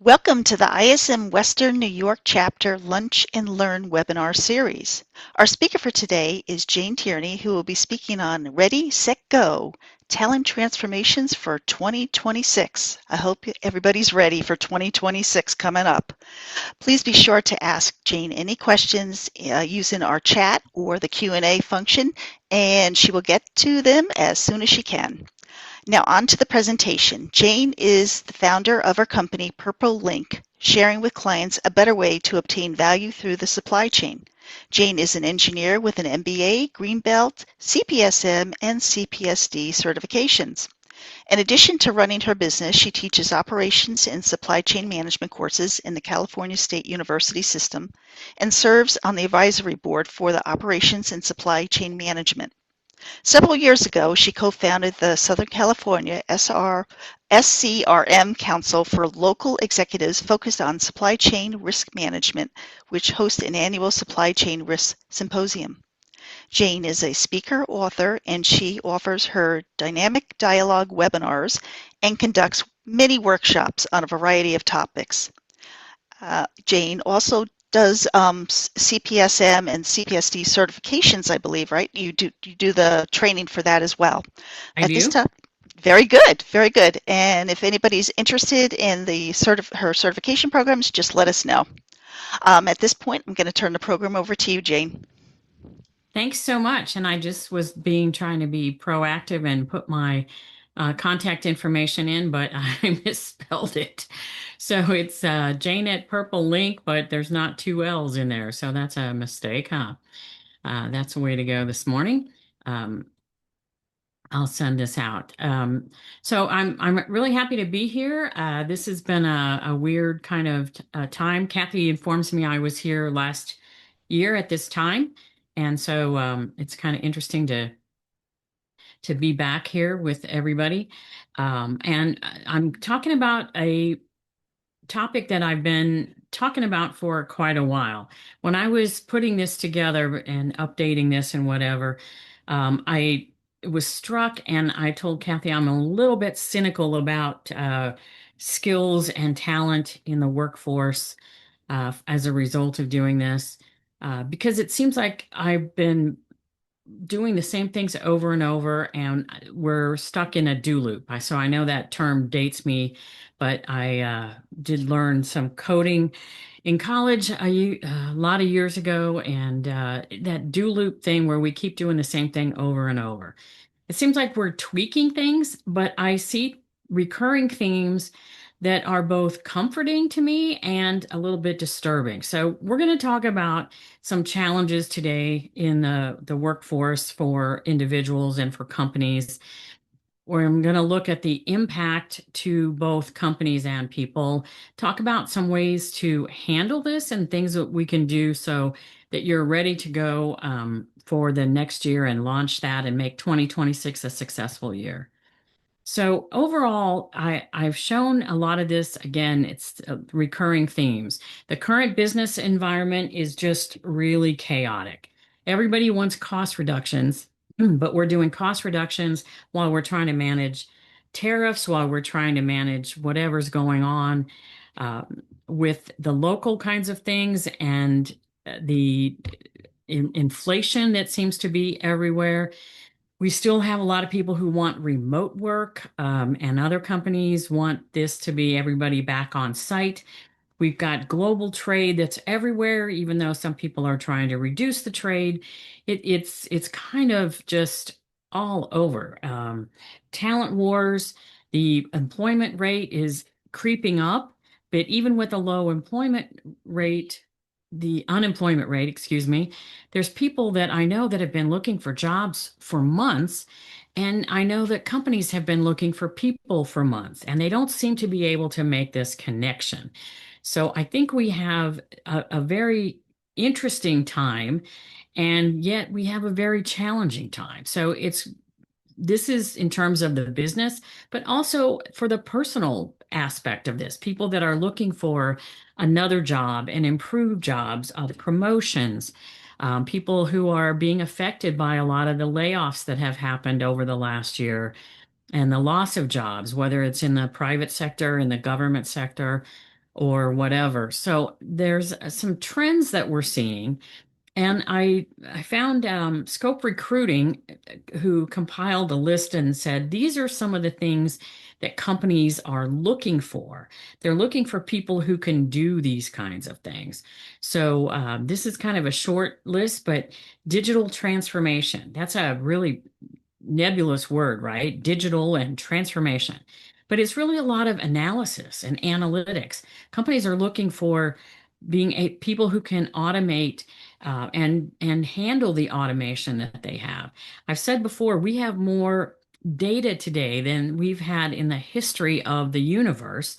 Welcome to the ISM Western New York Chapter Lunch and Learn webinar series. Our speaker for today is Jane Tierney, who will be speaking on Ready, Set, Go, Talent Transformations for 2026. I hope everybody's ready for 2026 coming up. Please be sure to ask Jane any questions using our chat or the Q&A function, and she will get to them as soon as she can. Now on to the presentation. Jane is the founder of her company, Purplelink, sharing with clients a better way to obtain value through the supply chain. Jane is an engineer with an MBA, Greenbelt, CPSM, and CPSD certifications. In addition to running her business, she teaches operations and supply chain management courses in the California State University system and serves on the advisory board for the Operations and Supply Chain Management. Several years ago, she co-founded the Southern California SCRM Council for local executives focused on supply chain risk management, which hosts an annual supply chain risk symposium. Jane is a speaker, author, and she offers her dynamic dialogue webinars and conducts many workshops on a variety of topics. Jane also does CPSM and CPSD certifications, I believe, right? You do the training for that as well. I At this do. time, very good, very good. And if anybody's interested in the her certification programs, just let us know. At this point, I'm going to turn the program over to you, Jane. Thanks so much. And I just was trying to be proactive and put my contact information in, but I misspelled it. So it's Jane at Purple Link, but there's not two L's in there. So that's a mistake, huh? That's a way to go this morning. Um, I'll send this out. So I'm really happy to be here. This has been a weird kind of time. Kathy informs me I was here last year at this time, and so it's kind of interesting to be back here with everybody. And I'm talking about a topic that I've been talking about for quite a while. When I was putting this together and updating this and whatever, I was struck and I told Kathy I'm a little bit cynical about skills and talent in the workforce as a result of doing this. Because it seems like I've been doing the same things over and over, and we're stuck in a do loop. So I know that term dates me, but I did learn some coding in college a lot of years ago, and that do loop thing where we keep doing the same thing over and over. It seems like we're tweaking things, but I see recurring themes that are both comforting to me and a little bit disturbing. So we're going to talk about some challenges today in the workforce for individuals and for companies, where I'm going to look at the impact to both companies and people, talk about some ways to handle this and things that we can do so that you're ready to go for the next year and launch that and make 2026 a successful year. So overall, I've shown a lot of this. Again, it's recurring themes. The current business environment is just really chaotic. Everybody wants cost reductions, but we're doing cost reductions while we're trying to manage tariffs, while we're trying to manage whatever's going on with the local kinds of things and the inflation that seems to be everywhere. We still have a lot of people who want remote work, and other companies want this to be everybody back on site. We've got global trade that's everywhere, even though some people are trying to reduce the trade. It's kind of just all over. Talent wars, the employment rate is creeping up, but even with a low employment rate, the unemployment rate, excuse me, there's people that I know that have been looking for jobs for months. And I know that companies have been looking for people for months, and they don't seem to be able to make this connection. So I think we have a very interesting time, and yet we have a very challenging time. So this is in terms of the business, but also for the personal aspect of this. People that are looking for another job and improved jobs, promotions, people who are being affected by a lot of the layoffs that have happened over the last year and the loss of jobs, whether it's in the private sector, in the government sector, or whatever. So there's some trends that we're seeing. And I found Scope Recruiting, who compiled a list and said these are some of the things that companies are looking for. They're looking for people who can do these kinds of things. So this is kind of a short list, but digital transformation, that's a really nebulous word, right? Digital and transformation. But it's really a lot of analysis and analytics. Companies are looking for people who can automate and handle the automation that they have. I've said before, we have more data today than we've had in the history of the universe,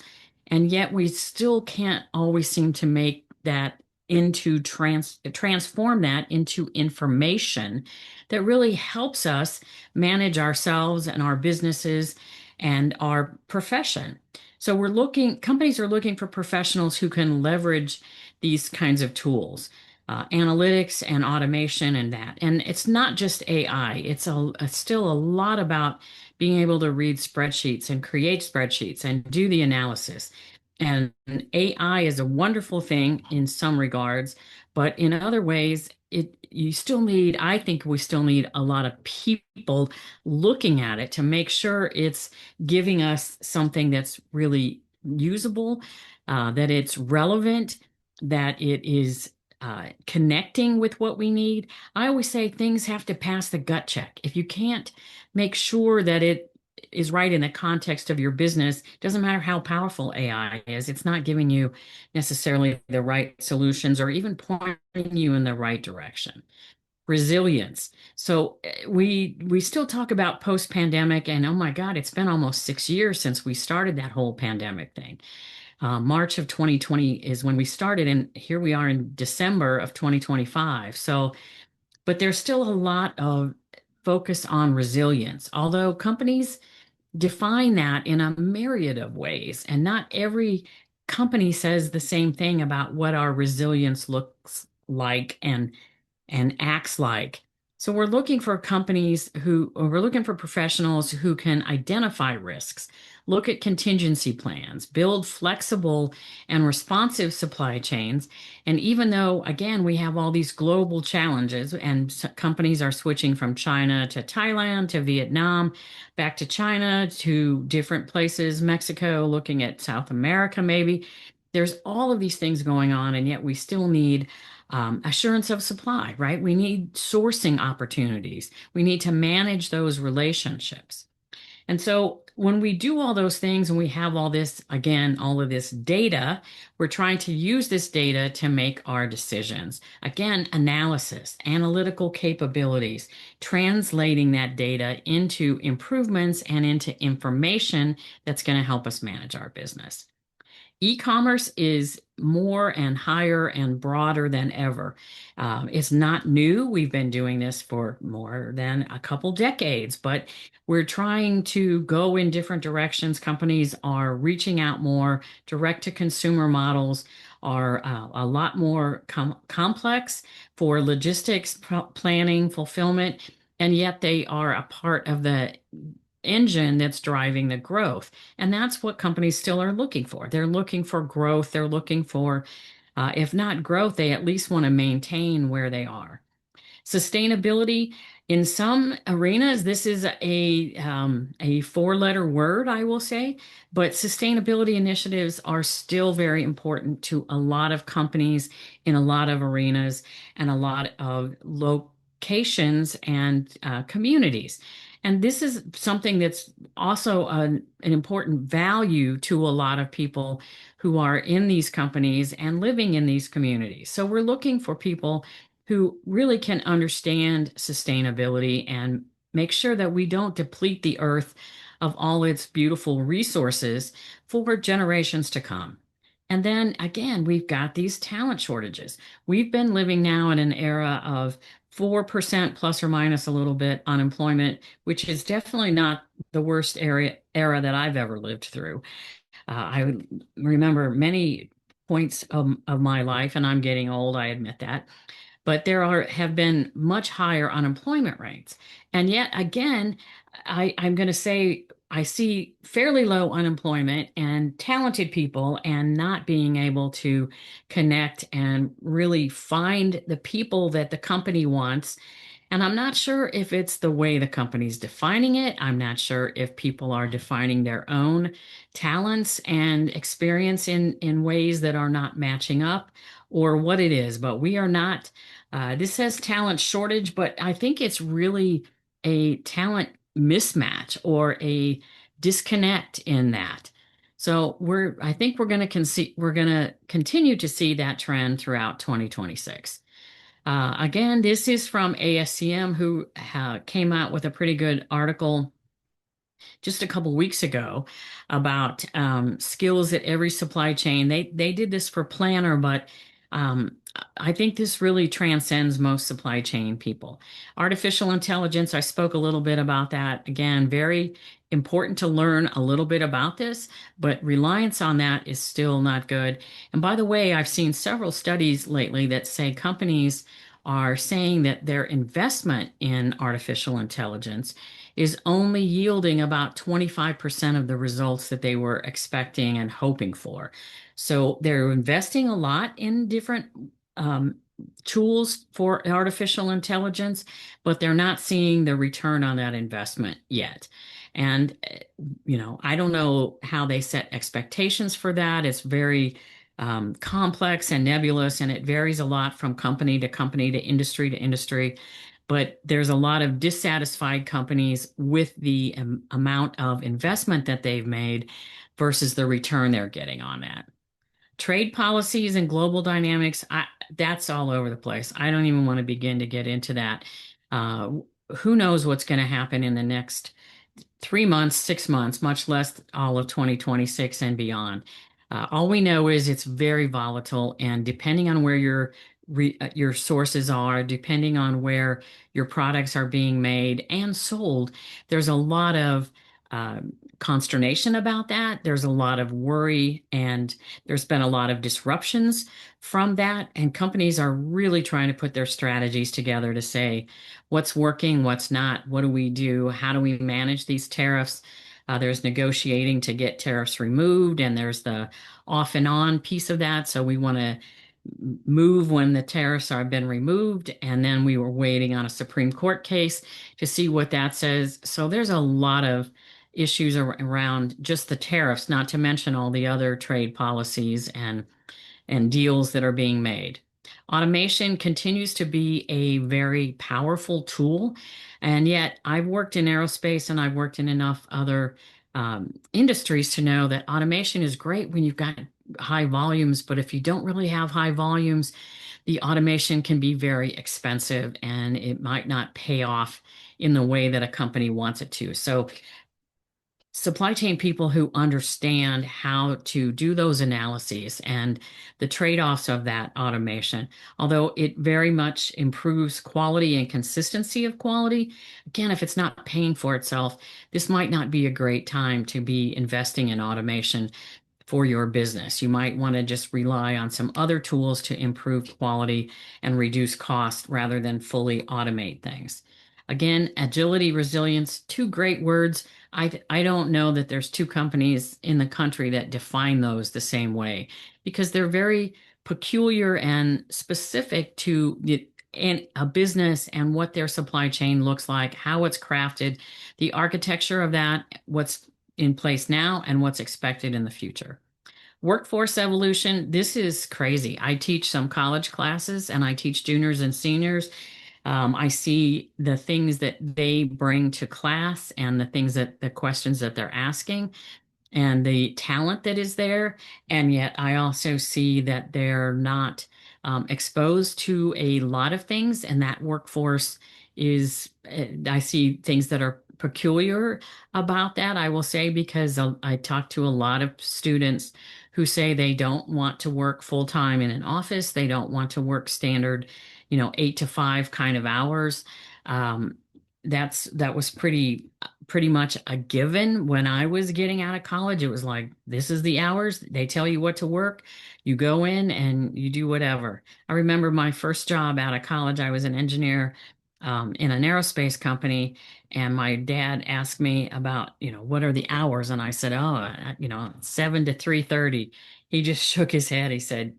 and yet we still can't always seem to make that into transform that into information that really helps us manage ourselves and our businesses and our profession. So companies are looking for professionals who can leverage these kinds of tools, analytics and automation and that. And it's not just AI, it's still a lot about being able to read spreadsheets and create spreadsheets and do the analysis. And AI is a wonderful thing in some regards, but in other ways, I think we still need a lot of people looking at it to make sure it's giving us something that's really usable, that it's relevant, that it is connecting with what we need. I always say things have to pass the gut check. If you can't make sure that it is right in the context of your business, doesn't matter how powerful AI is, it's not giving you necessarily the right solutions or even pointing you in the right direction. Resilience. So we still talk about post-pandemic, and oh my God, it's been almost 6 years since we started that whole pandemic thing. March of 2020 is when we started, and here we are in December of 2025. So, but there's still a lot of focus on resilience, although companies define that in a myriad of ways, and not every company says the same thing about what our resilience looks like and acts like. So we're looking for professionals who can identify risks, look at contingency plans, build flexible and responsive supply chains. And even though, again, we have all these global challenges and companies are switching from China to Thailand to Vietnam, back to China to different places, Mexico, looking at South America, maybe. There's all of these things going on, and yet we still need assurance of supply, right? We need sourcing opportunities. We need to manage those relationships. And so when we do all those things and we have all this, again, all of this data, we're trying to use this data to make our decisions. Again, analysis, analytical capabilities, translating that data into improvements and into information that's going to help us manage our business. E-commerce is more and higher and broader than ever. It's not new. We've been doing this for more than a couple decades, but we're trying to go in different directions. Companies are reaching out more. Direct to consumer models are a lot more complex for logistics, planning, fulfillment, and yet they are a part of the engine that's driving the growth. And that's what companies still are looking for. They're looking for growth. They're looking for, if not growth, they at least want to maintain where they are. Sustainability, in some arenas, this is a four-letter word, I will say, but sustainability initiatives are still very important to a lot of companies in a lot of arenas and a lot of locations and communities. And this is something that's also an important value to a lot of people who are in these companies and living in these communities. So we're looking for people who really can understand sustainability and make sure that we don't deplete the earth of all its beautiful resources for generations to come. And then again, we've got these talent shortages. We've been living now in an era of 4% plus or minus a little bit unemployment, which is definitely not the worst era that I've ever lived through. I remember many points of my life, and I'm getting old, I admit that, but have been much higher unemployment rates. And yet again, I'm going to say I see fairly low unemployment and talented people and not being able to connect and really find the people that the company wants. And I'm not sure if it's the way the company's defining it. I'm not sure if people are defining their own talents and experience in ways that are not matching up or what it is. But we are not, this says talent shortage, but I think it's really a talent mismatch or a disconnect in that. So I think we're going to continue to see that trend throughout 2026. Again, this is from ASCM, who came out with a pretty good article just a couple weeks ago about skills at every supply chain. They did this for Planner, but um, I think this really transcends most supply chain people. Artificial intelligence, I spoke a little bit about that. Again, very important to learn a little bit about this, but reliance on that is still not good. And by the way, I've seen several studies lately that say companies are saying that their investment in artificial intelligence is only yielding about 25% of the results that they were expecting and hoping for. So they're investing a lot in different um, tools for artificial intelligence, but they're not seeing the return on that investment yet. And, I don't know how they set expectations for that. It's very complex and nebulous, and it varies a lot from company to company to industry. But there's a lot of dissatisfied companies with the amount of investment that they've made versus the return they're getting on that. Trade policies and global dynamics, that's all over the place. I don't even want to begin to get into that. Uh, who knows what's going to happen in the next 3 months, 6 months, much less all of 2026 and beyond. All we know is it's very volatile, and depending on where your sources are, depending on where your products are being made and sold, there's a lot of uh, consternation about that. There's a lot of worry, and there's been a lot of disruptions from that. And companies are really trying to put their strategies together to say, what's working, what's not, what do we do, how do we manage these tariffs? There's negotiating to get tariffs removed, and there's the off and on piece of that. So we want to move when the tariffs are been removed, and then we were waiting on a Supreme Court case to see what that says. So there's a lot of issues around just the tariffs, not to mention all the other trade policies and deals that are being made. Automation continues to be a very powerful tool, and yet I've worked in aerospace and I've worked in enough other industries to know that automation is great when you've got high volumes, but if you don't really have high volumes, the automation can be very expensive and it might not pay off in the way that a company wants it to. So supply chain people who understand how to do those analyses and the trade-offs of that automation, although it very much improves quality and consistency of quality. Again, if it's not paying for itself, this might not be a great time to be investing in automation for your business. You might want to just rely on some other tools to improve quality and reduce cost rather than fully automate things. Again, agility, resilience, two great words. I don't know that there's two companies in the country that define those the same way because they're very peculiar and specific to a business and what their supply chain looks like, how it's crafted, the architecture of that, what's in place now, and what's expected in the future. Workforce evolution, this is crazy. I teach some college classes and I teach juniors and seniors. I see the things that they bring to class and the questions that they're asking and the talent that is there. And yet I also see that they're not exposed to a lot of things. And that workforce I see things that are peculiar about that, I will say, because I talk to a lot of students who say they don't want to work full time in an office. They don't want to work standard, 8 to 5 kind of hours. Um, that was pretty much a given when I was getting out of college. It was like, this is the hours. They tell you what to work. You go in and you do whatever. I remember my first job out of college. I was an engineer in an aerospace company, and my dad asked me about, what are the hours? And I said, oh, 7 to 3:30. He just shook his head. He said,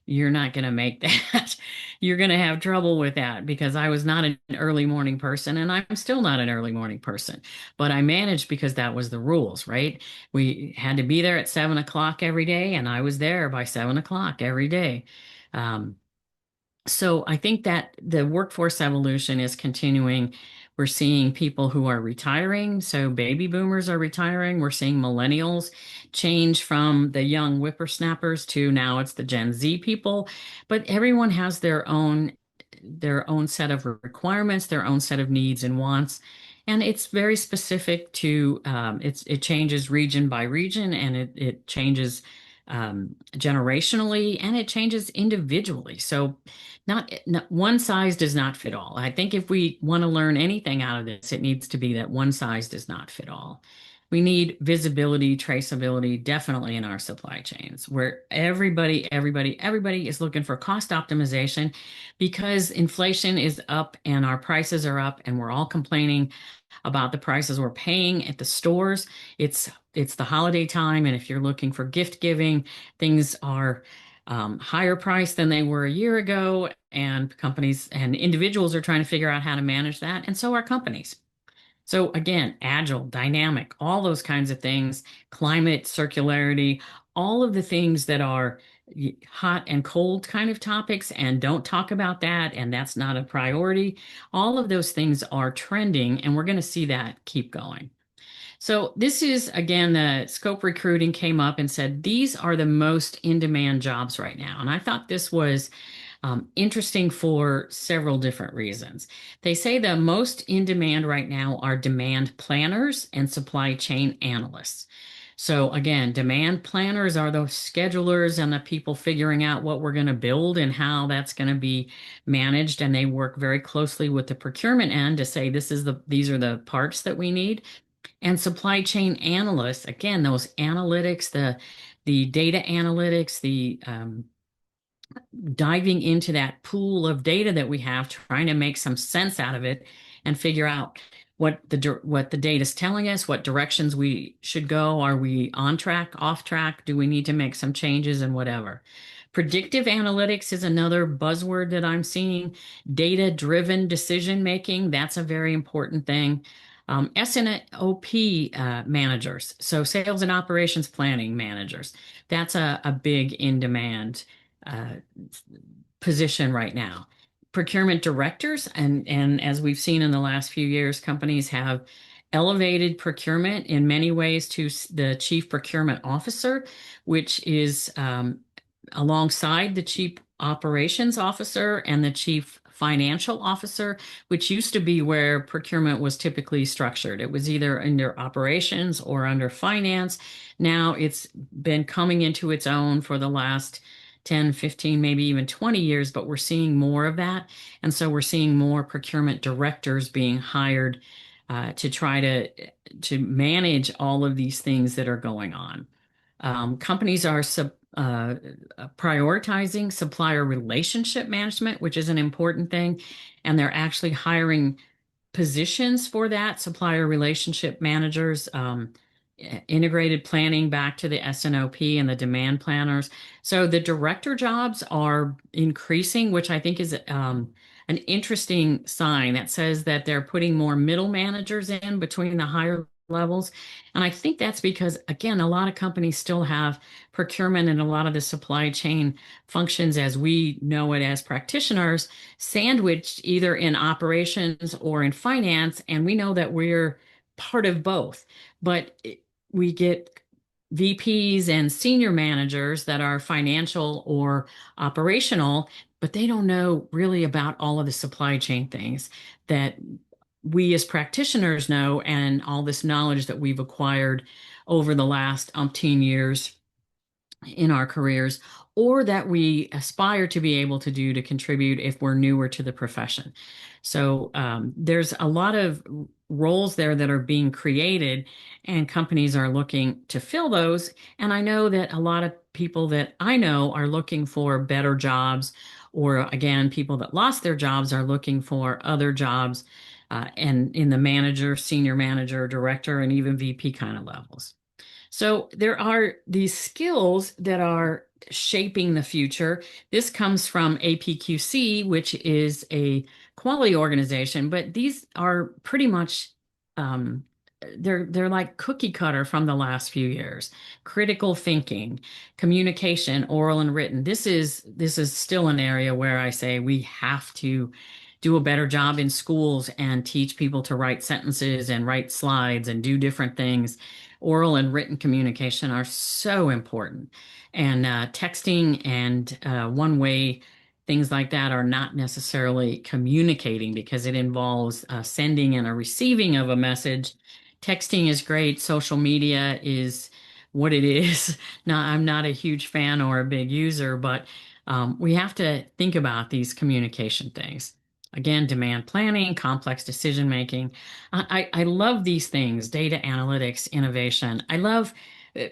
you're not going to make that. You're going to have trouble with that, because I was not an early morning person, and I'm still not an early morning person. But I managed because that was the rules, right? We had to be there at 7 o'clock every day, and I was there by 7 o'clock every day. Um, so I think that the workforce evolution is continuing. We're seeing people who are retiring. So baby boomers are retiring. We're seeing millennials change from the young whippersnappers to now it's the Gen Z people. But everyone has their own set of requirements, their own set of needs and wants. And it's very specific to it changes region by region, and it changes generationally, and it changes individually. So not one size does not fit all. I think if we want to learn anything out of this, it needs to be that one size does not fit all. We need visibility, traceability, definitely in our supply chains, where everybody is looking for cost optimization, because inflation is up and our prices are up, and we're all complaining about the prices we're paying at the stores. It's the holiday time, and if you're looking for gift giving, things are higher priced than they were a year ago, and companies and individuals are trying to figure out how to manage that, and so are companies. So again, agile, dynamic, all those kinds of things, climate, circularity, all of the things that are hot and cold kind of topics, and don't talk about that, and that's not a priority. All of those things are trending, and we're going to see that keep going. So this is, again, the Scope Recruiting came up and said these are the most in-demand jobs right now. And I thought this was interesting for several different reasons. They say the most in demand right now are demand planners and supply chain analysts. So again, demand planners are those schedulers and the people figuring out what we're going to build and how that's going to be managed. And they work very closely with the procurement end to say these are the parts that we need. And supply chain analysts, again, those analytics, the data analytics, the diving into that pool of data that we have, trying to make some sense out of it and figure out what the data is telling us, what directions we should go. Are we on track, off track? Do we need to make some changes and whatever? Predictive analytics is another buzzword that I'm seeing. Data-driven decision making, that's a very important thing. S&OP managers, so sales and operations planning managers, that's a big in demand uh, position right now. Procurement directors, and as we've seen in the last few years, companies have elevated procurement in many ways to the chief procurement officer, which is alongside the chief operations officer and the chief financial officer, which used to be where procurement was typically structured. It was either under operations or under finance. Now it's been coming into its own for the last 10, 15, maybe even 20 years, but we're seeing more of that. And so we're seeing more procurement directors being hired to try to manage all of these things that are going on. Companies are prioritizing supplier relationship management, which is an important thing, and they're actually hiring positions for that, supplier relationship managers, integrated planning back to the S&OP and the demand planners. So the director jobs are increasing, which I think is an interesting sign that says that they're putting more middle managers in between the higher levels. And I think that's because, again, a lot of companies still have procurement and a lot of the supply chain functions as we know it as practitioners sandwiched either in operations or in finance. And we know that we're part of both. But we get VPs and senior managers that are financial or operational, but they don't know really about all of the supply chain things that we as practitioners know, and all this knowledge that we've acquired over the last umpteen years in our careers, or that we aspire to be able to do to contribute if we're newer to the profession. So there's a lot of roles there that are being created, and companies are looking to fill those. And I know that a lot of people that I know are looking for better jobs or again, people that lost their jobs are looking for other jobs, and in the manager, senior manager, director, and even VP kind of levels. So there are these skills that are shaping the future. This comes from APQC, which is a quality organization, but these are pretty much um, they're like cookie cutter from the last few years. Critical thinking, communication, oral and written. This is still an area where I say we have to do a better job in schools and teach people to write sentences and write slides and do different things. Oral and written communication are so important. And texting and one way things like that are not necessarily communicating because it involves sending and a receiving of a message. Texting is great. Social media is what it is. Now, I'm not a huge fan or a big user, but we have to think about these communication things. Again, demand planning, complex decision making. I love these things, data analytics, innovation. I love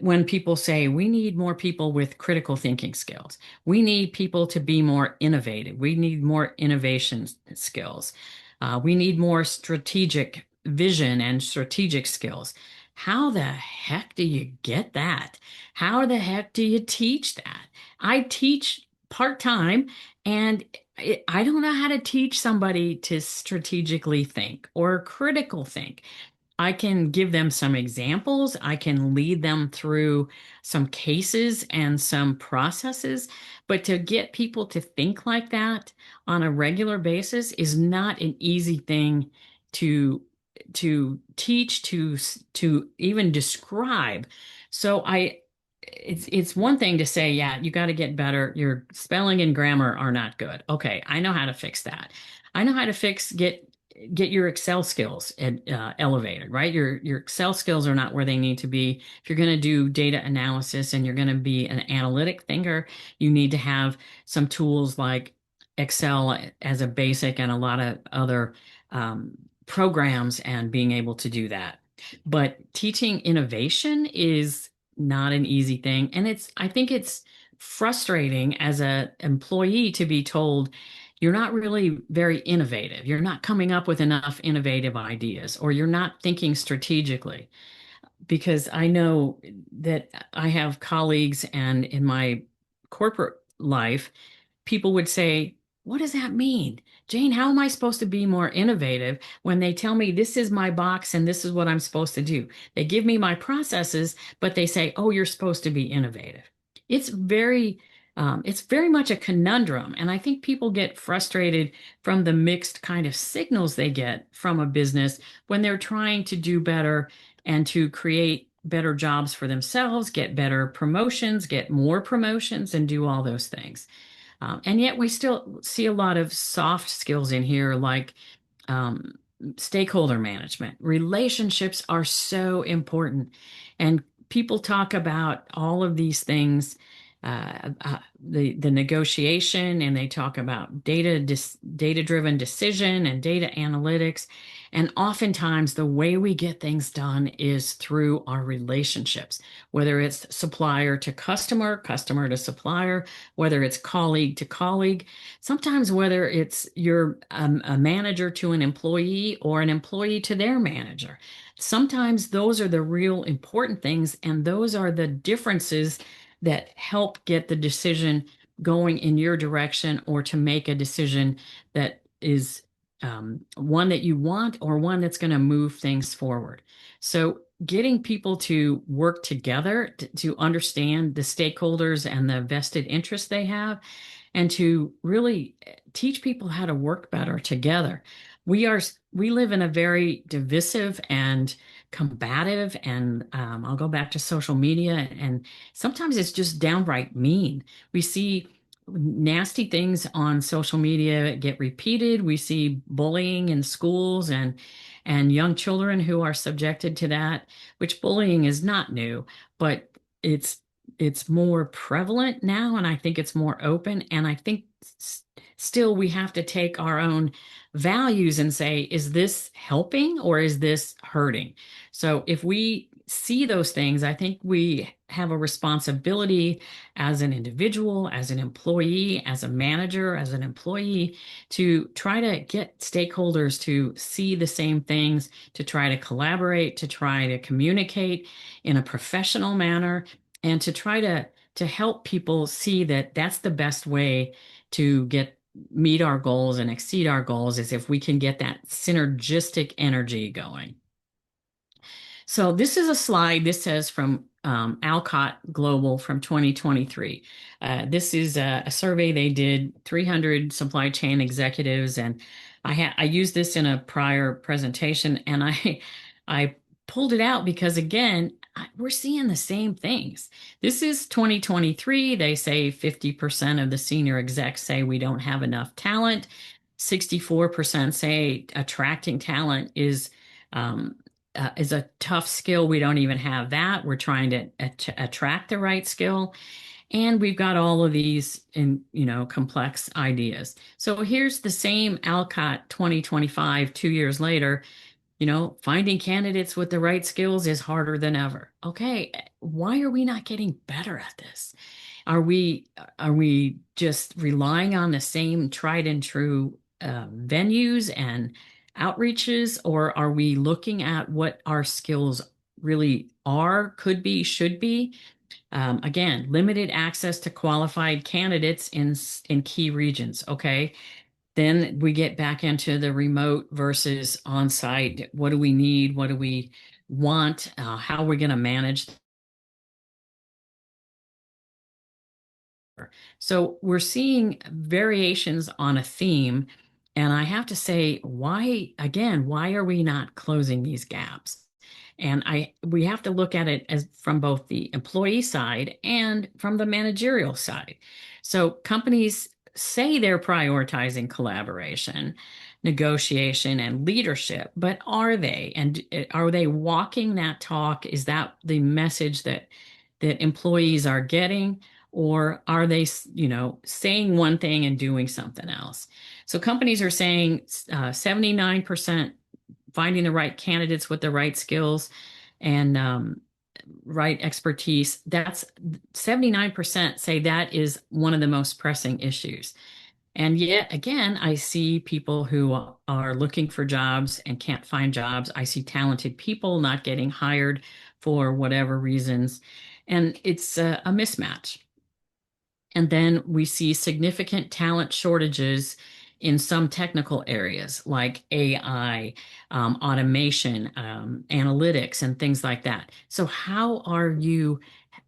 when people say we need more people with critical thinking skills. We need people to be more innovative. We need more innovation skills. We need more strategic vision and strategic skills. How the heck do you get that? How the heck do you teach that? I teach part-time and I don't know how to teach somebody to strategically think or critical think. I can give them some examples. I can lead them through some cases and some processes. But to get people to think like that on a regular basis is not an easy thing to teach, to even describe. So it's one thing to say, yeah, you got to get better. Your spelling and grammar are not good. Okay, I know how to fix that. I know how to get your Excel skills elevated, right? Your Excel skills are not where they need to be. If you're going to do data analysis and you're going to be an analytic thinker, you need to have some tools like Excel as a basic and a lot of other um, programs and being able to do that. But teaching innovation is not an easy thing. And I think it's frustrating as an employee to be told, you're not really very innovative. You're not coming up with enough innovative ideas, or you're not thinking strategically. Because I know that I have colleagues, and in my corporate life, people would say, what does that mean? Jane, how am I supposed to be more innovative when they tell me this is my box and this is what I'm supposed to do? They give me my processes, but they say, oh, you're supposed to be innovative. It's it's very much a conundrum. And I think people get frustrated from the mixed kind of signals they get from a business when they're trying to do better and to create better jobs for themselves, get better promotions, get more promotions, and do all those things. And yet we still see a lot of soft skills in here, like um, stakeholder management. Relationships are so important. And people talk about all of these things, the negotiation, and they talk about data-driven decision and data analytics. And oftentimes, the way we get things done is through our relationships, whether it's supplier to customer, customer to supplier, whether it's colleague to colleague, sometimes whether it's you're a manager to an employee or an employee to their manager. Sometimes those are the real important things, and those are the differences that help get the decision going in your direction, or to make a decision that is one that you want or one that's going to move things forward. So getting people to work together to understand the stakeholders and the vested interests they have, and to really teach people how to work better together. We live in a very divisive and combative, and I'll go back to social media, and sometimes it's just downright mean. We see nasty things on social media get repeated. We see bullying in schools, and young children who are subjected to that, which bullying is not new, but it's it's more prevalent now, and I think it's more open. And I think still we have to take our own values and say, is this helping or is this hurting? So if we see those things, I think we have a responsibility as an individual, as an employee, as a manager, as an employee to try to get stakeholders to see the same things, to try to collaborate, to try to communicate in a professional manner, and to try to help people see that that's the best way to get meet our goals and exceed our goals is if we can get that synergistic energy going. So this is a slide. This says from Alcott Global from 2023. This is a survey they did, 300 supply chain executives, and I used this in a prior presentation, and I pulled it out because again, we're seeing the same things. This is 2023. They say 50% of the senior execs say we don't have enough talent. 64% say attracting talent is a tough skill. We don't even have that. We're trying to attract the right skill. And we've got all of these complex ideas. So here's the same Alcott 2025, 2 years later, finding candidates with the right skills is harder than ever. Okay, why are we not getting better at this? Are we are we just relying on the same tried and true venues and outreaches, or are we looking at what our skills really are, could be, should be? Again, limited access to qualified candidates in key regions. Okay, then we get back into the remote versus on-site. What do we need? What do we want? How are we going to manage? So we're seeing variations on a theme. And I have to say, why are we not closing these gaps? And we have to look at it as from both the employee side and from the managerial side. So companies say they're prioritizing collaboration, negotiation, and leadership, but are they? And are they walking that talk? Is that the message that employees are getting? Or are they, saying one thing and doing something else? So companies are saying 79% finding the right candidates with the right skills and right expertise. That's 79% say that is one of the most pressing issues. And yet again, I see people who are looking for jobs and can't find jobs. I see talented people not getting hired for whatever reasons. And it's a mismatch. And then we see significant talent shortages in some technical areas like AI, automation, analytics, and things like that. So, how are you,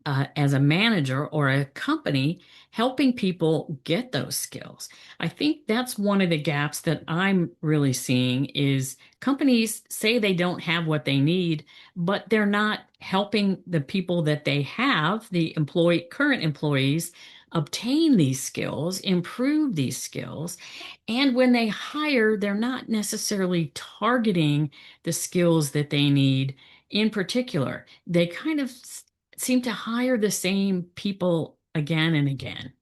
as a manager or a company, helping people get those skills? I think that's one of the gaps that I'm really seeing is companies say they don't have what they need, but they're not helping the people that they have, the current employees, obtain these skills, improve these skills. And when they hire, they're not necessarily targeting the skills that they need in particular. They kind of seem to hire the same people again and again.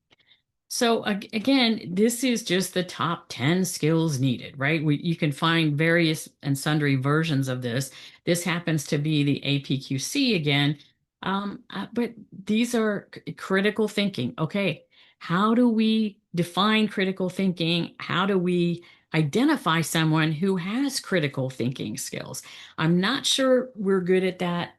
So again, this is just the top 10 skills needed, right? You can find various and sundry versions of this. This happens to be the APQC again. But these are critical thinking. Okay, how do we define critical thinking? How do we identify someone who has critical thinking skills? I'm not sure we're good at that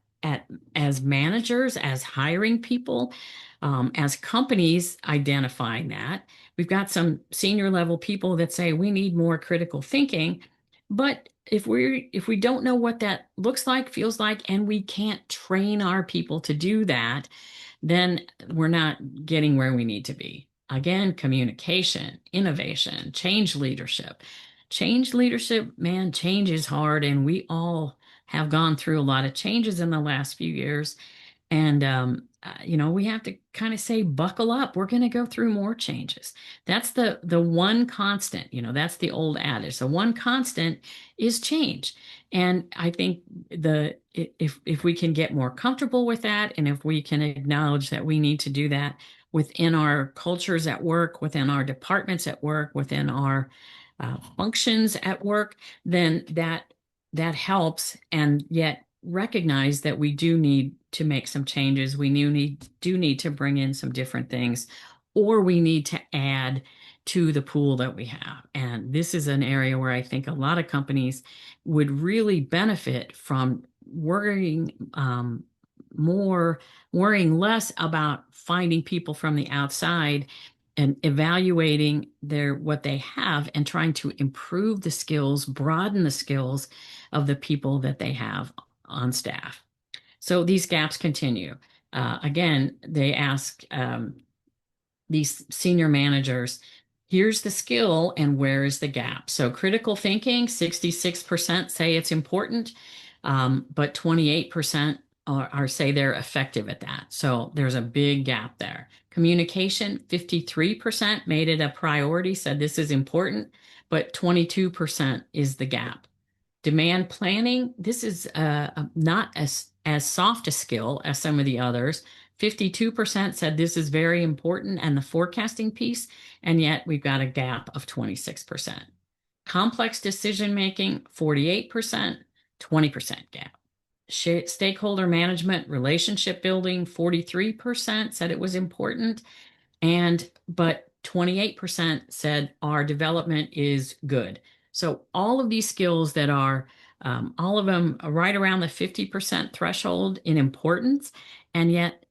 as managers, as hiring people, as companies identifying that. We've got some senior level people that say we need more critical thinking, but if we don't know what that looks like, feels like, and we can't train our people to do that, then we're not getting where we need to be. Again, communication, innovation, change leadership. Change leadership, man, change is hard, and we all have gone through a lot of changes in the last few years. And, we have to kind of say, buckle up. We're going to go through more changes. That's the one constant, that's the old adage. The one constant is change. And I think if we can get more comfortable with that, and if we can acknowledge that we need to do that within our cultures at work, within our departments at work, within our functions at work, then that helps. And yet recognize that we do need to make some changes. We do need to bring in some different things, or we need to add to the pool that we have. And this is an area where I think a lot of companies would really benefit from more, worrying less about finding people from the outside and evaluating what they have and trying to improve the skills, broaden the skills of the people that they have on staff. So these gaps continue. Again, they ask these senior managers, here's the skill and where is the gap? So critical thinking, 66% say it's important, but 28% say they're effective at that. So there's a big gap there. Communication, 53% made it a priority, said this is important, but 22% is the gap. Demand planning, this is not as soft a skill as some of the others. 52% said this is very important and the forecasting piece, and yet we've got a gap of 26%. Complex decision making, 48%, 20% gap. Stakeholder management, relationship building, 43% said it was important, but 28% said our development is good. So all of these skills that are all of them are right around the 50% threshold in importance, and yet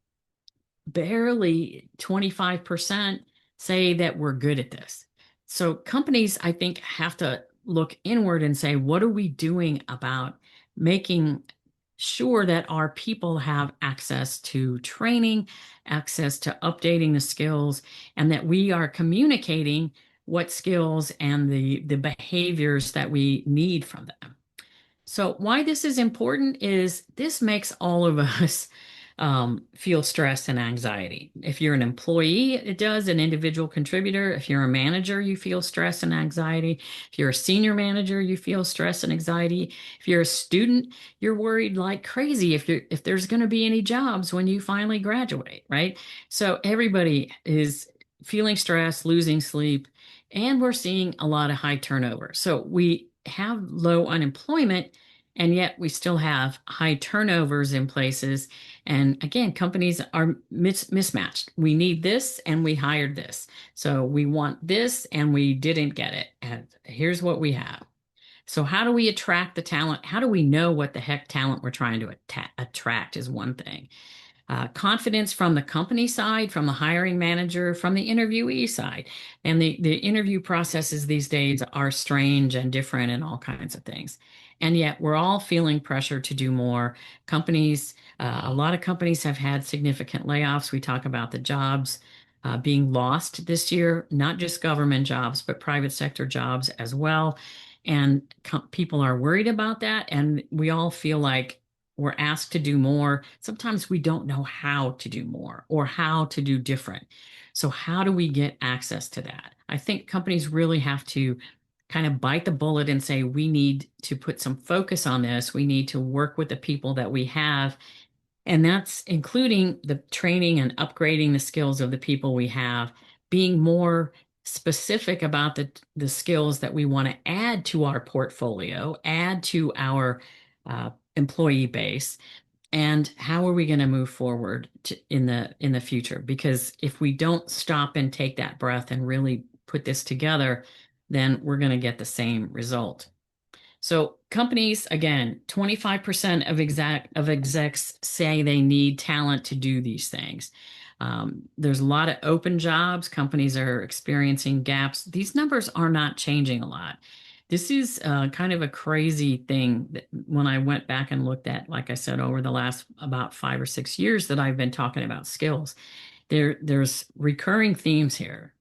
barely 25% say that we're good at this. So companies, I think, have to look inward and say, what are we doing about making sure that our people have access to training, access to updating the skills, and that we are communicating what skills and the behaviors that we need from them. So why this is important is this makes all of us feel stress and anxiety. If you're an employee, it does, an individual contributor. If you're a manager, you feel stress and anxiety. If you're a senior manager, you feel stress and anxiety. If you're a student, you're worried like crazy if there's going to be any jobs when you finally graduate, right? So everybody is feeling stress, losing sleep, and we're seeing a lot of high turnover. So we have low unemployment, and yet we still have high turnovers in places. And again, companies are mismatched. We need this and we hired this. So we want this and we didn't get it. And here's what we have. So how do we attract the talent? How do we know what the heck talent we're trying to attract is one thing. Confidence from the company side, from the hiring manager, from the interviewee side. And the interview processes these days are strange and different and all kinds of things. And yet we're all feeling pressure to do more. Companies, a lot of companies have had significant layoffs. We talk about the jobs being lost this year, not just government jobs, but private sector jobs as well. And people are worried about that. And we all feel like we're asked to do more. Sometimes we don't know how to do more or how to do different. So how do we get access to that? I think companies really have to kind of bite the bullet and say, we need to put some focus on this. We need to work with the people that we have. And that's including the training and upgrading the skills of the people we have, being more specific about the skills that we want to add to our portfolio, add to our employee base, and how are we going to move forward in the future? Because if we don't stop and take that breath and really put this together, then we're going to get the same result. So companies, again, 25% of execs say they need talent to do these things. There's a lot of open jobs. Companies are experiencing gaps. These numbers are not changing a lot. This is kind of a crazy thing that when I went back and looked at, like I said, over the last about 5 or 6 years that I've been talking about skills, there's recurring themes here.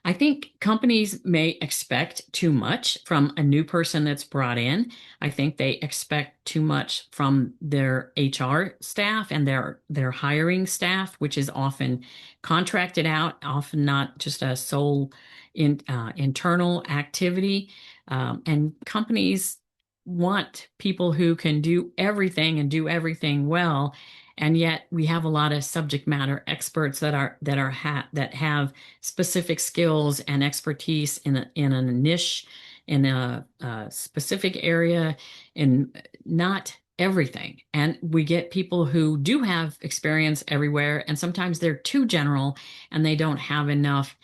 I think companies may expect too much from a new person that's brought in. I think they expect too much from their HR staff and their hiring staff, which is often contracted out, often not just a sole internal activity. And companies want people who can do everything and do everything well. And yet we have a lot of subject matter experts that have specific skills and expertise in a niche in a specific area and not everything. And we get people who do have experience everywhere, and sometimes they're too general and they don't have enough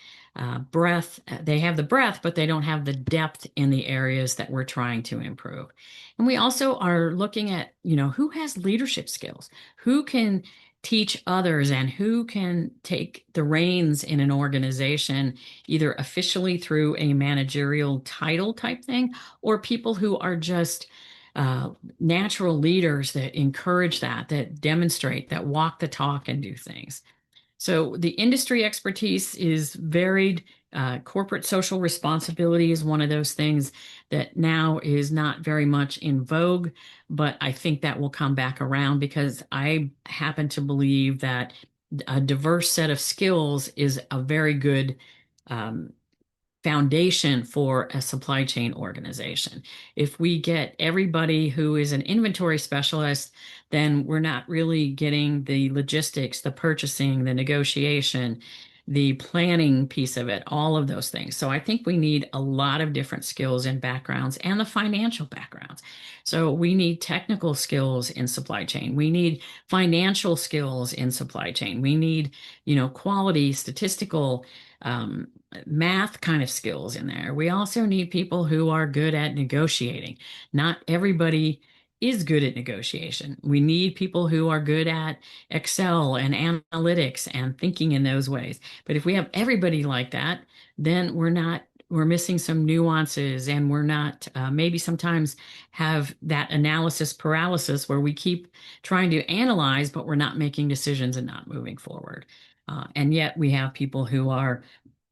breadth. They have the breadth, but they don't have the depth in the areas that we're trying to improve. And we also are looking at, who has leadership skills, who can teach others, and who can take the reins in an organization, either officially through a managerial title type thing, or people who are just natural leaders that encourage that demonstrate, that walk the talk and do things. So the industry expertise is varied. Corporate social responsibility is one of those things that now is not very much in vogue, but I think that will come back around because I happen to believe that a diverse set of skills is a very good um, foundation for a supply chain organization. If we get everybody who is an inventory specialist, then we're not really getting the logistics, the purchasing, the negotiation, the planning piece of it, all of those things. So I think we need a lot of different skills and backgrounds and the financial backgrounds. So we need technical skills in supply chain. We need financial skills in supply chain. We need, quality, statistical, um, math kind of skills in there. We also need people who are good at negotiating. Not everybody is good at negotiation. We need people who are good at Excel and analytics and thinking in those ways. But if we have everybody like that, then we're missing some nuances, and we're not, maybe sometimes have that analysis paralysis where we keep trying to analyze, but we're not making decisions and not moving forward. And yet we have people who are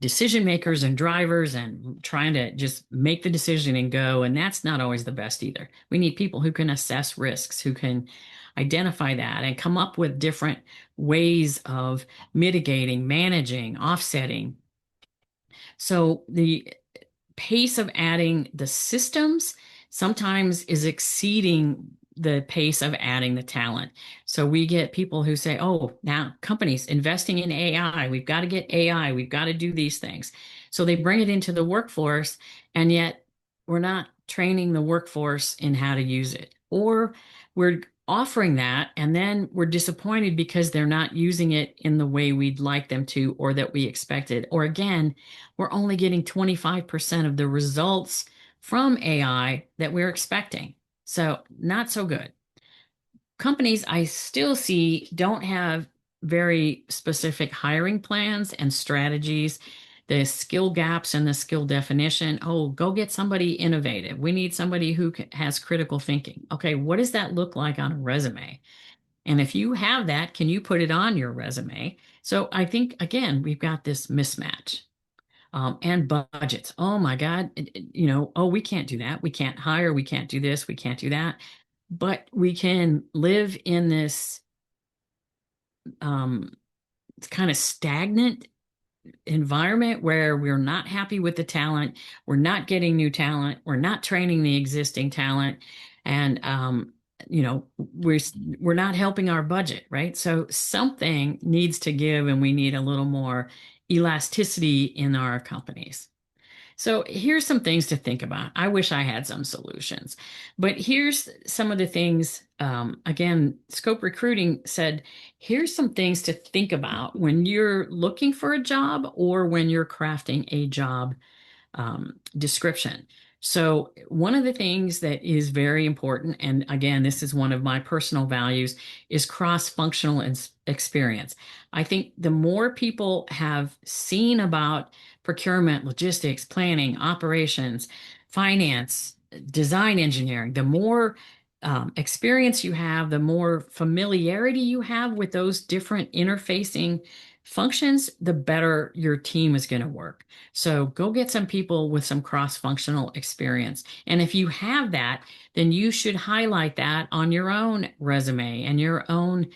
decision makers and drivers and trying to just make the decision and go. And that's not always the best either. We need people who can assess risks, who can identify that and come up with different ways of mitigating, managing, offsetting. So the pace of adding the systems sometimes is exceeding the pace of adding the talent. So we get people who say, oh, now companies investing in AI, we've got to get AI, we've got to do these things. So they bring it into the workforce, and yet we're not training the workforce in how to use it. Or we're offering that, and then we're disappointed because they're not using it in the way we'd like them to or that we expected. Or again, we're only getting 25% of the results from AI that we're expecting. So, not so good. Companies I still see don't have very specific hiring plans and strategies. The skill gaps and the skill definition. Oh, go get somebody innovative. We need somebody who has critical thinking. Okay, what does that look like on a resume? And if you have that, can you put it on your resume? So I think, again, we've got this mismatch. And budgets. Oh my God, oh, we can't do that. We can't hire. We can't do this. We can't do that. But we can live in this um, kind of stagnant environment where we're not happy with the talent. We're not getting new talent. We're not training the existing talent. And, we're we're not helping our budget, right? So something needs to give, and we need a little more elasticity in our companies. So here's some things to think about. I wish I had some solutions, but here's some of the things. Again, Scope Recruiting said, here's some things to think about when you're looking for a job or when you're crafting a job description. So, one of the things that is very important, and again, this is one of my personal values, is cross-functional experience. I think the more people have seen about procurement, logistics, planning, operations, finance, design engineering, the more experience you have, the more familiarity you have with those different interfacing functions, the better your team is going to work. So go get some people with some cross-functional experience. And if you have that, then you should highlight that on your own resume and your own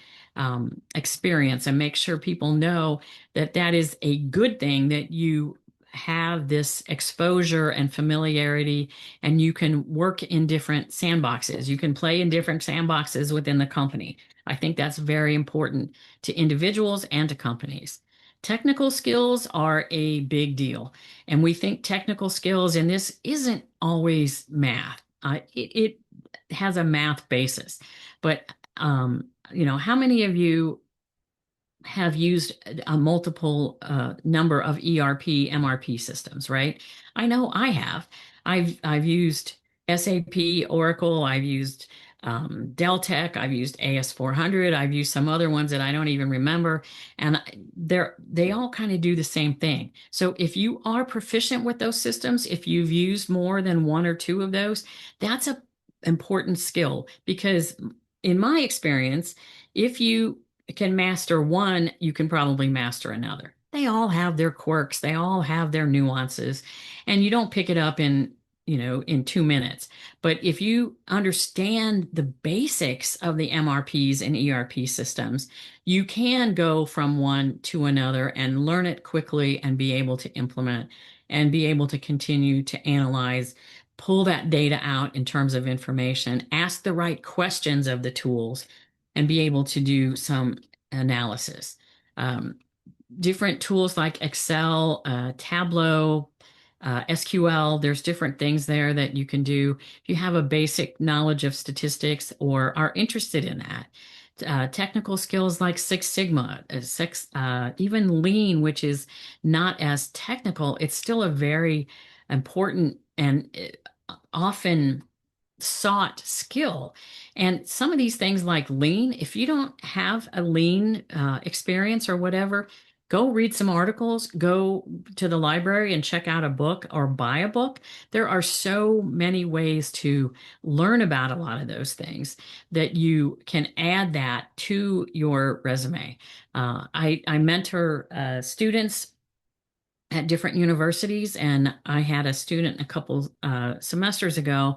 experience, and make sure people know that that is a good thing, that you have this exposure and familiarity, and you can work in different sandboxes. You can play in different sandboxes within the company. I think that's very important to individuals and to companies. Technical skills are a big deal. And we think technical skills, and this isn't always math. It has a math basis. But, how many of you have used a multiple number of ERP, MRP systems, right? I know I have. I've used SAP, Oracle, I've used Deltek, I've used AS400, I've used some other ones that I don't even remember, and they all kind of do the same thing. So if you are proficient with those systems, if you've used more than one or two of those, that's a important skill because in my experience, if you can master one, you can probably master another. They all have their quirks, they all have their nuances, and you don't pick it up in 2 minutes. But if you understand the basics of the MRPs and ERP systems, you can go from one to another and learn it quickly and be able to implement and be able to continue to analyze, pull that data out in terms of information, ask the right questions of the tools, and be able to do some analysis. Um, Different tools like Excel, Tableau, SQL, there's different things there that you can do if you have a basic knowledge of statistics or are interested in that. Technical skills like Six Sigma, even Lean, which is not as technical, it's still a very important and often sought skill. And some of these things like lean, if you don't have a lean experience or whatever, go read some articles, go to the library and check out a book or buy a book. There are so many ways to learn about a lot of those things that you can add that to your resume. I mentor students at different universities, and I had a student a couple semesters ago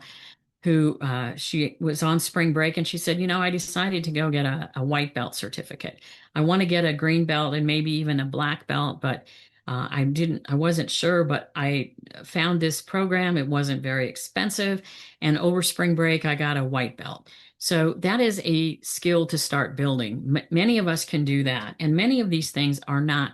who she was on spring break and she said, I decided to go get a white belt certificate. I want to get a green belt and maybe even a black belt, but I wasn't sure, but I found this program. It wasn't very expensive. And over spring break, I got a white belt. So that is a skill to start building. Many of us can do that. And many of these things are not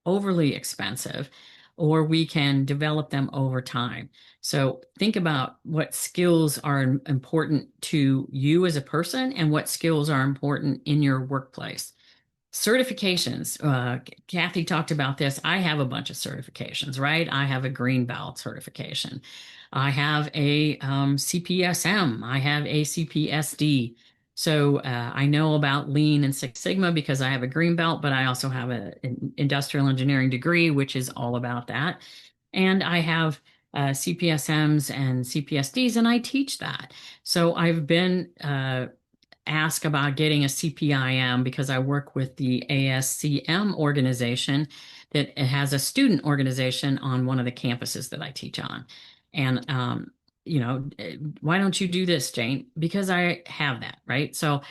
overly expensive, or we can develop them over time. So think about what skills are important to you as a person and what skills are important in your workplace. Certifications. Kathy talked about this. I have a bunch of certifications, right? I have a green belt certification. I have a CPSM. I have a CPSD. So I know about Lean and Six Sigma because I have a green belt, but I also have an industrial engineering degree, which is all about that. And I have CPSMs and CPSDs, and I teach that. So I've been ask about getting a CPIM because I work with the ASCM organization that has a student organization on one of the campuses that I teach on. And, why don't you do this, Jane? Because I have that, right? So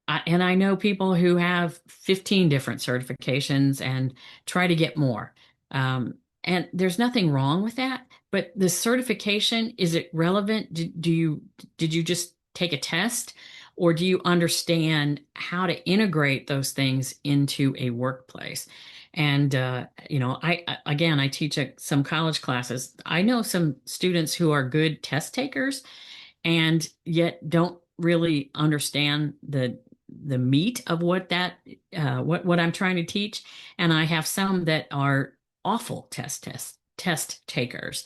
and I know people who have 15 different certifications and try to get more. And there's nothing wrong with that, but the certification, is it relevant? Did you just take a test, or do you understand how to integrate those things into a workplace? And I teach some college classes. I know some students who are good test takers and yet don't really understand the meat of what I'm trying to teach. And I have some that are awful test takers.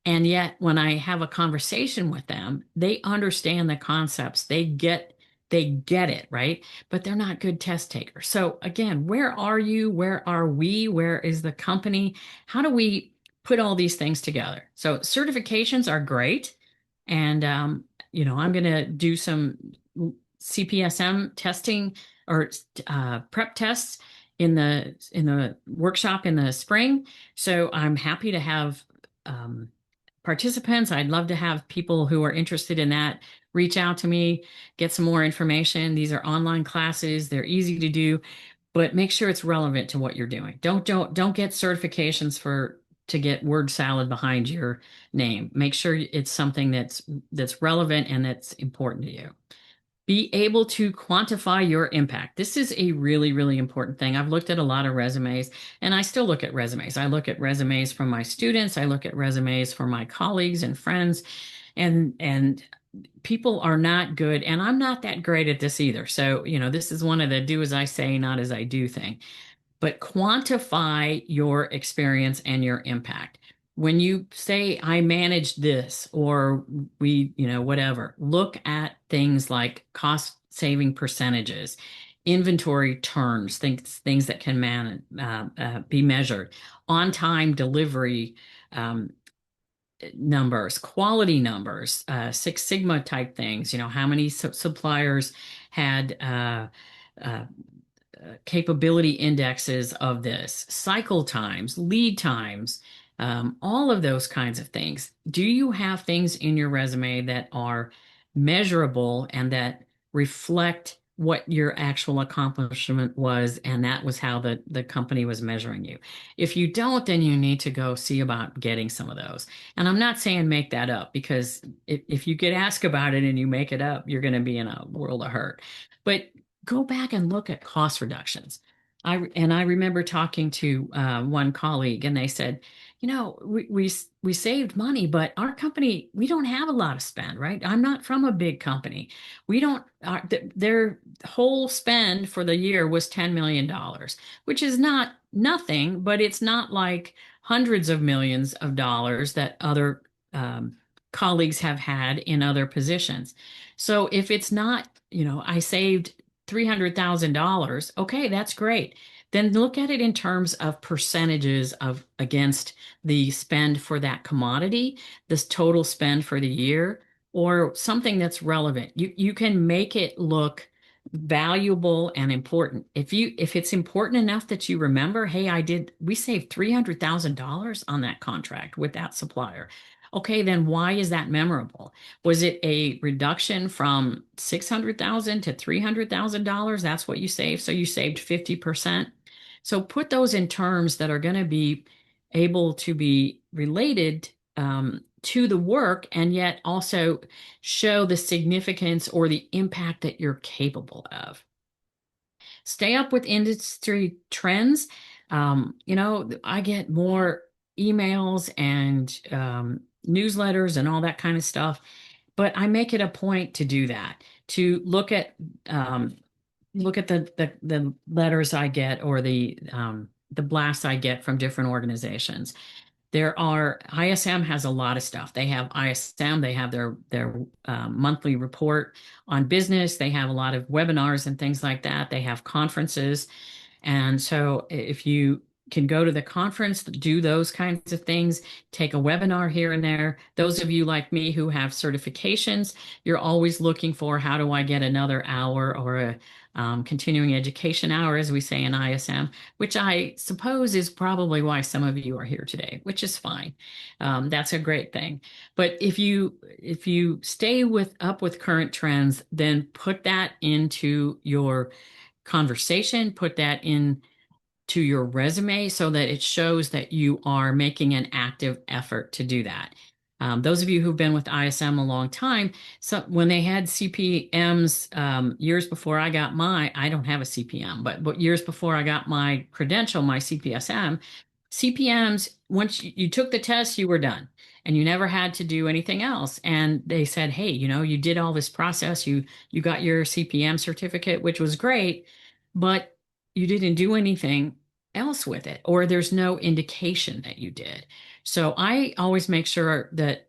And yet when I have a conversation with them, they understand the concepts. They get it, right? But they're not good test takers. So again, where are you? Where are we? Where is the company? How do we put all these things together? So certifications are great. And I'm going to do some CPSM testing or prep tests in the workshop in the spring. So I'm happy to have participants. I'd love to have people who are interested in that reach out to me, get some more information. These are online classes. They're easy to do, but make sure it's relevant to what you're doing. Don't get certifications to get word salad behind your name. Make sure it's something that's relevant and that's important to you. Be able to quantify your impact. This is a really, really important thing. I've looked at a lot of resumes and I still look at resumes. I look at resumes from my students. I look at resumes for my colleagues and friends and people are not good. And I'm not that great at this either. So, this is one of the do as I say, not as I do thing, but quantify your experience and your impact. When you say, I managed this, or whatever, look at things like cost saving percentages, inventory turns, things that can be measured, on time delivery numbers, quality numbers, Six Sigma type things, how many suppliers had uh, capability indexes of this, cycle times, lead times, all of those kinds of things. Do you have things in your resume that are measurable and that reflect what your actual accomplishment was, and that was how the company was measuring you? If you don't, then you need to go see about getting some of those. And I'm not saying make that up, because if you get asked about it and you make it up, you're going to be in a world of hurt. But go back and look at cost reductions. I remember talking to one colleague, and they said, we saved money, but our company, we don't have a lot of spend, right? I'm not from a big company. We don't. Their whole spend for the year was $10 million, which is not nothing, but it's not like hundreds of millions of dollars that other colleagues have had in other positions. So if it's not, I saved $300,000. Okay, that's great. Then look at it in terms of percentages of against the spend for that commodity, this total spend for the year, or something that's relevant. You can make it look valuable and important. If it's important enough that you remember, hey, we saved $300,000 on that contract with that supplier. Okay, then why is that memorable? Was it a reduction from 600,000 to $300,000? That's what you saved. So you saved 50%. So put those in terms that are going to be able to be related to the work, and yet also show the significance or the impact that you're capable of. Stay up with industry trends. I get more emails and newsletters and all that kind of stuff, but I make it a point to do that, to look at the letters I get, or the blasts I get from different organizations. ISM has a lot of stuff. They have ISM, they have their monthly report on business. They have a lot of webinars and things like that. They have conferences. And so if you can go to the conference, do those kinds of things, take a webinar here and there. Those of you like me who have certifications, you're always looking for, how do I get another hour, or a continuing education hour, as we say in ISM, which I suppose is probably why some of you are here today, which is fine. That's a great thing. But if you stay up with current trends, then put that into your conversation, put that in to your resume, so that it shows that you are making an active effort to do that. Those of you who've been with ISM a long time, so when they had CPMs, years before I don't have a CPM, but years before I got my credential, my CPSM, CPMs, once you took the test, you were done, and you never had to do anything else. And they said, hey, you did all this process, you got your CPM certificate, which was great, but you didn't do anything else with it, or there's no indication that you did. So I always make sure that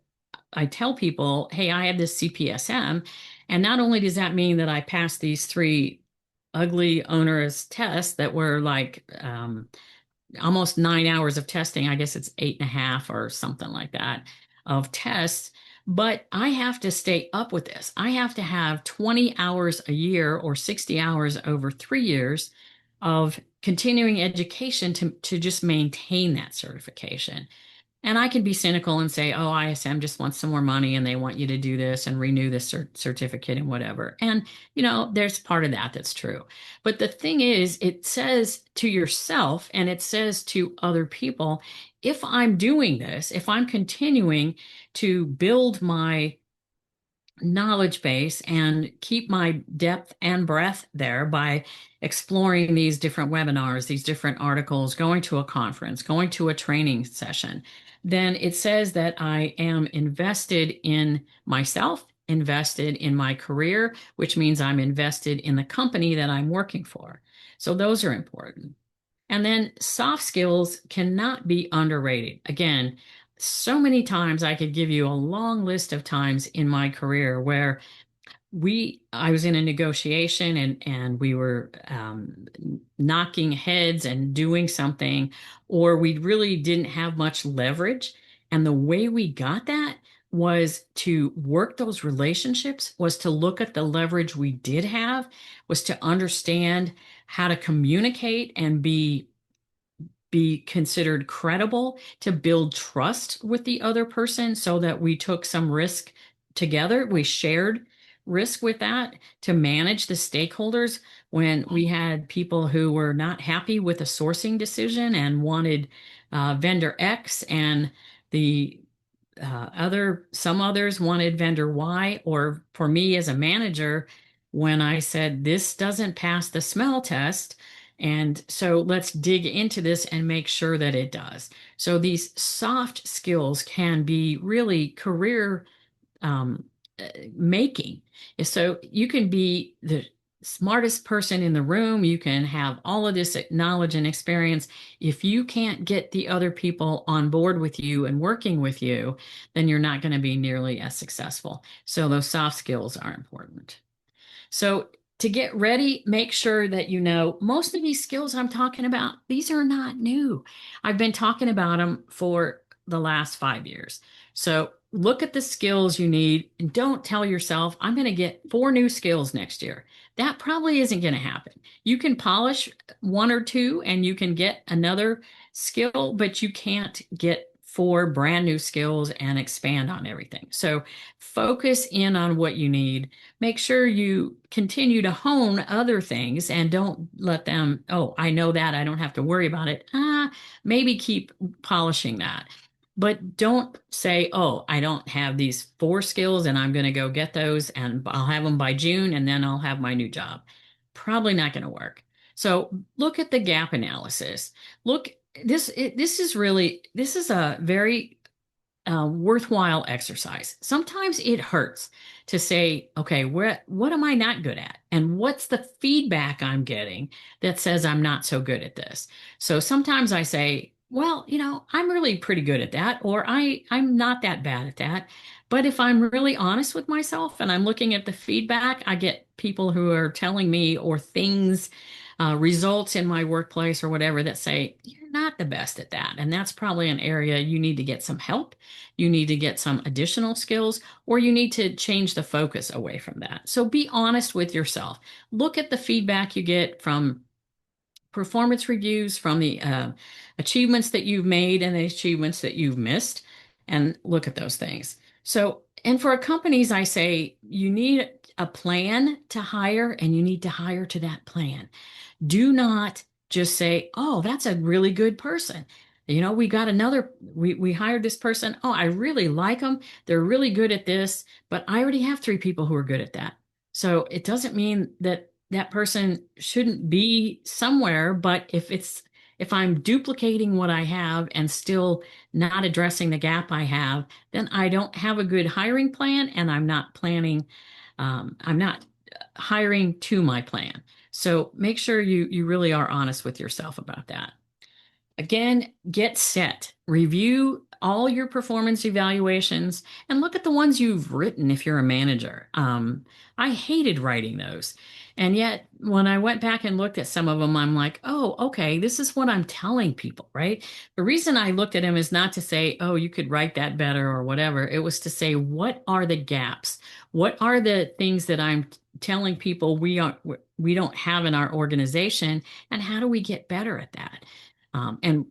I tell people, hey, I have this CPSM. And not only does that mean that I passed these three ugly, onerous tests that were like almost 9 hours of testing. I guess it's 8.5 or something like that of tests. But I have to stay up with this. I have to have 20 hours a year, or 60 hours over 3 years of continuing education to just maintain that certification. And I can be cynical and say, oh, ISM just wants some more money and they want you to do this and renew this certificate and whatever. And, there's part of that that's true. But the thing is, it says to yourself and it says to other people, if I'm doing this, if I'm continuing to build my knowledge base and keep my depth and breadth there by exploring these different webinars, these different articles, going to a conference, going to a training session, then it says that I am invested in myself, invested in my career, which means I'm invested in the company that I'm working for. So those are important. And then soft skills cannot be underrated. Again, so many times I could give you a long list of times in my career where I was in a negotiation and we were knocking heads and doing something, or we really didn't have much leverage. And the way we got that was to work those relationships, was to look at the leverage we did have, was to understand how to communicate and be considered credible, to build trust with the other person so that we took some risk together. We shared risk with that to manage the stakeholders when we had people who were not happy with a sourcing decision and wanted vendor X, and the some others wanted vendor Y, or for me as a manager, when I said this doesn't pass the smell test, and so let's dig into this and make sure that it does. So these soft skills can be really career um, making. So you can be the smartest person in the room, you can have all of this knowledge and experience. If you can't get the other people on board with you and working with you, then you're not going to be nearly as successful. So those soft skills are important. So to get ready, make sure that you know most of these skills I'm talking about, these are not new. I've been talking about them for the last 5 years. So look at the skills you need and don't tell yourself, I'm going to get 4 new skills next year. That probably isn't going to happen. You can polish 1 or 2 and you can get another skill, but you can't get 4 brand new skills and expand on everything. So focus in on what you need. Make sure you continue to hone other things and don't let them, oh, I know that, I don't have to worry about it. Maybe keep polishing that. But don't say, oh, I don't have these 4 skills and I'm going to go get those and I'll have them by June and then I'll have my new job. Probably not going to work. So look at the gap analysis. Look, this is a very worthwhile exercise. Sometimes it hurts to say, okay, what am I not good at? And what's the feedback I'm getting that says I'm not so good at this? So sometimes I say, well, I'm really pretty good at that, or I'm not that bad at that. But if I'm really honest with myself and I'm looking at the feedback, I get people who are telling me, or things, results in my workplace or whatever, that say, you're not the best at that. And that's probably an area you need to get some help. You need to get some additional skills, or you need to change the focus away from that. So be honest with yourself. Look at the feedback you get from performance reviews, from the achievements that you've made and the achievements that you've missed, and look at those things. So, and for companies, I say you need a plan to hire, and you need to hire to that plan. Do not just say, oh, that's a really good person. We hired this person. Oh, I really like them. They're really good at this, but I already have 3 people who are good at that. So it doesn't mean that that person shouldn't be somewhere, but if I'm duplicating what I have and still not addressing the gap I have, then I don't have a good hiring plan, and I'm not hiring to my plan. So make sure you really are honest with yourself about that. Again, get set. Review all your performance evaluations and look at the ones you've written if you're a manager. I hated writing those. And yet, when I went back and looked at some of them, I'm like, oh, okay, this is what I'm telling people, right? The reason I looked at them is not to say, oh, you could write that better or whatever. It was to say, what are the gaps? What are the things that I'm telling people we don't have in our organization, and how do we get better at that? And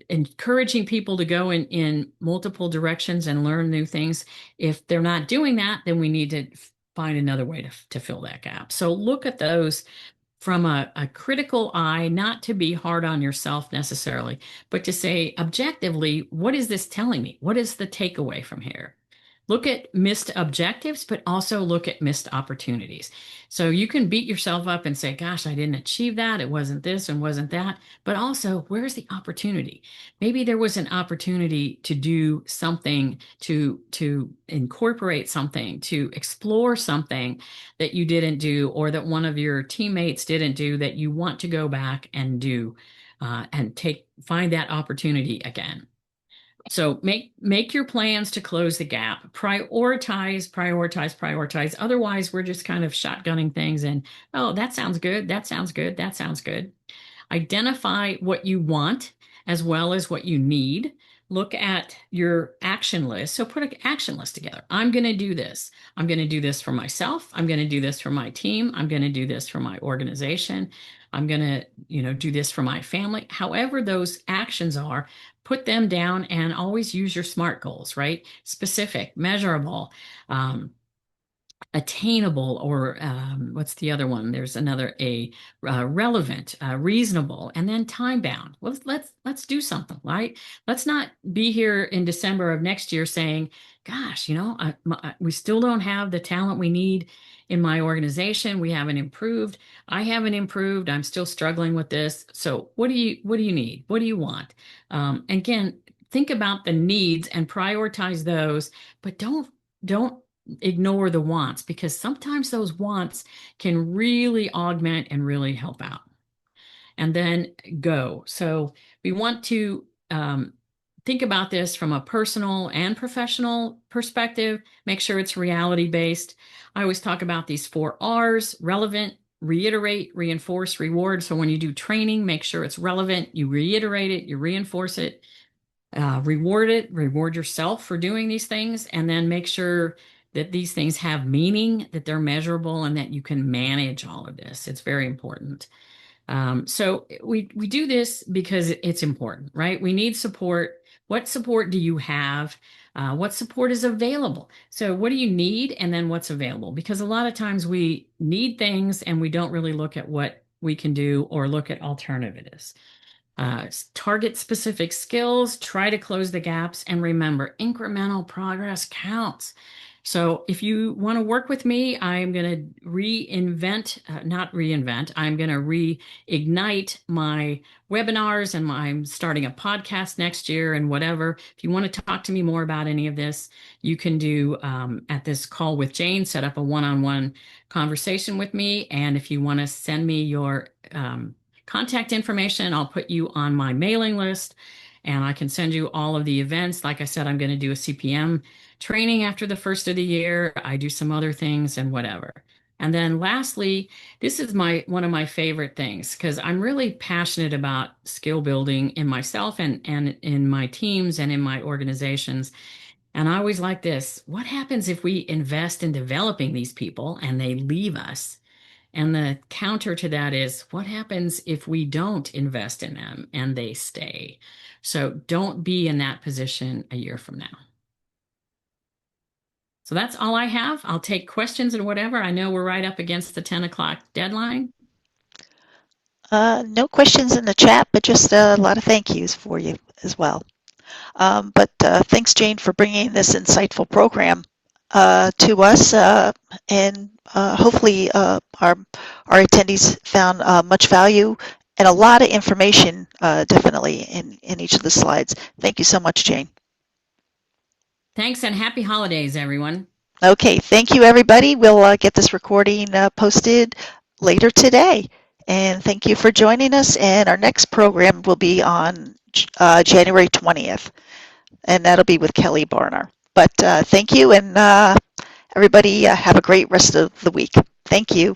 encouraging people to go in multiple directions and learn new things. If they're not doing that, then we need to find another way to fill that gap. So look at those from a critical eye, not to be hard on yourself necessarily, but to say objectively, what is this telling me? What is the takeaway from here? look at missed objectives, but also look at missed opportunities. So you can beat yourself up and say, gosh, I didn't achieve that. It wasn't this and wasn't that. But also, where's the opportunity? Maybe there was an opportunity to do something, to incorporate something, to explore something that you didn't do, or that one of your teammates didn't do, that you want to go back and do, and find that opportunity again. So make your plans to close the gap. Prioritize, prioritize, prioritize. Otherwise, we're just kind of shotgunning things and, oh, that sounds good. That sounds good. That sounds good. Identify what you want as well as what you need. Look at your action list. So put an action list together. I'm going to do this. I'm going to do this for myself. I'm going to do this for my team. I'm going to do this for my organization. I'm going to, do this for my family. However, those actions are, put them down and always use your SMART goals, right? Specific, measurable, attainable, or what's the other one? There's another A, relevant, reasonable, and then time bound. Well, let's do something, right? Let's not be here in December of next year saying, "Gosh, we still don't have the talent we need in my organization. We haven't improved. I haven't improved. I'm still struggling with this. So what do you need? What do you want?" Again, think about the needs and prioritize those, but don't ignore the wants, because sometimes those wants can really augment and really help out. And then go. So we want to think about this from a personal and professional perspective. Make sure it's reality based. I always talk about these 4 R's: relevant, reiterate, reinforce, reward. So when you do training, make sure it's relevant. You reiterate it, you reinforce it, reward yourself for doing these things, and then make sure that these things have meaning, that they're measurable, and that you can manage all of this. It's very important. So we do this because it's important, right? We need support. What support do you have? What support is available? So what do you need, and then what's available? Because a lot of times we need things and we don't really look at what we can do or look at alternatives. Target specific skills, try to close the gaps, and remember, incremental progress counts. So if you want to work with me, I'm going to not reinvent, I'm going to reignite my webinars, and I'm starting a podcast next year and whatever. If you want to talk to me more about any of this, you can do at this call with Jane, set up a one-on-one conversation with me. And if you want to send me your contact information, I'll put you on my mailing list, and I can send you all of the events. Like I said, I'm going to do a CPM training after the first of the year. I do some other things and whatever. And then lastly, this is one of my favorite things, because I'm really passionate about skill building in myself and in my teams and in my organizations. And I always like this: what happens if we invest in developing these people and they leave us? And the counter to that is, what happens if we don't invest in them and they stay? So don't be in that position a year from now. So that's all I have. I'll take questions and whatever. I know we're right up against the 10 o'clock deadline. No questions in the chat, but just a lot of thank yous for you as well. But thanks, Jane, for bringing this insightful program to us, and hopefully our attendees found much value and a lot of information, definitely in each of the slides. Thank you so much, Jane. Thanks, and happy holidays, everyone. Okay, thank you, everybody. We'll get this recording posted later today. And thank you for joining us. And our next program will be on January 20th, and that'll be with Kelly Barner. But thank you, and everybody have a great rest of the week. Thank you.